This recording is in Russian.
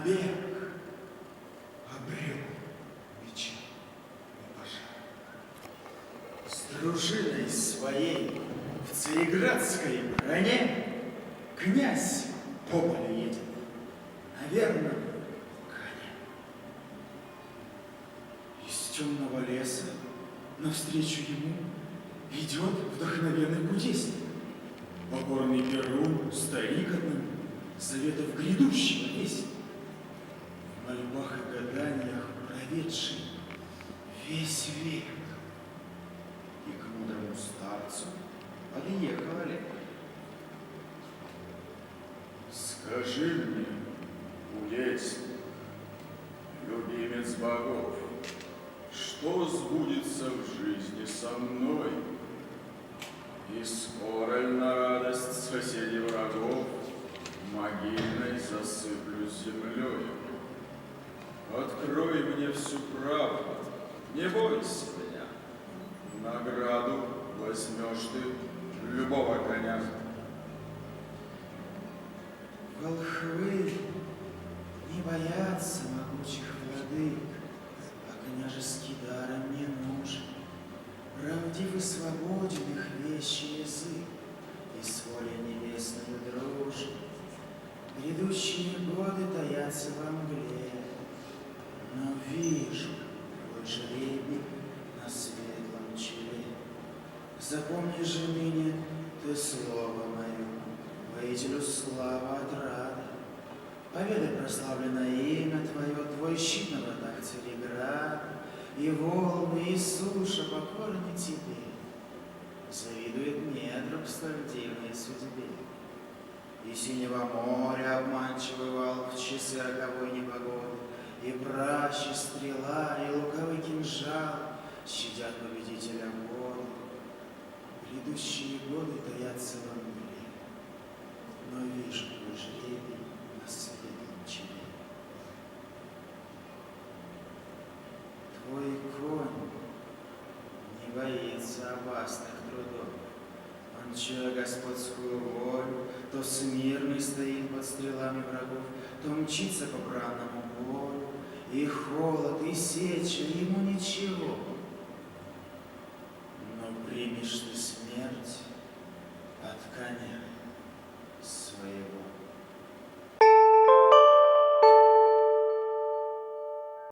набег обрел меча и пожар. С дружиной своей в цареградской броне князь по полю едет на верном коне. Из темного леса навстречу ему идет вдохновенный кудесник, покорный Перун, старик одному, советов грядущего весть, в мольбах и гаданиях проведший весь век. И к мудрому старцу подъехал Олег. Скажи мне, кудесник, любимец богов, что сбудется в жизни со мной? И скоро ль на радость соседей врагов могильной засыплюсь землей? Открой мне всю правду, не бойся меня. Награду возьмешь ты любого коня. Волхвы не боятся могучих владык, а княжеский дар им не нужен. Правдив и свободен их вещий язык, и с волей небесной дружен. Грядущие годы таятся во мгле, но вижу твой жребий на светлом челе. Запомни же ныне ты слово мое, воителю слава отрада. Поведай прославленное имя твое, твой щит на вратах Цареграда, и волны, и суша покорны тебе. Завидует недруг столь дивной судьбе. И синего моря обманчивый вал в часы роковой непогоды, и пращи стрела, и луковый кинжал щадят победителя года. Грядущие годы таятся во мгле, но вижу твой жребий на светлом челе. Твой конь не боится опасных трудов. Он, чуя господскую волю, то смирный стоит под стрелами врагов, то мчится по бранному полю, и холод, и сеча ему ничего. Но примешь ты смерть от коня.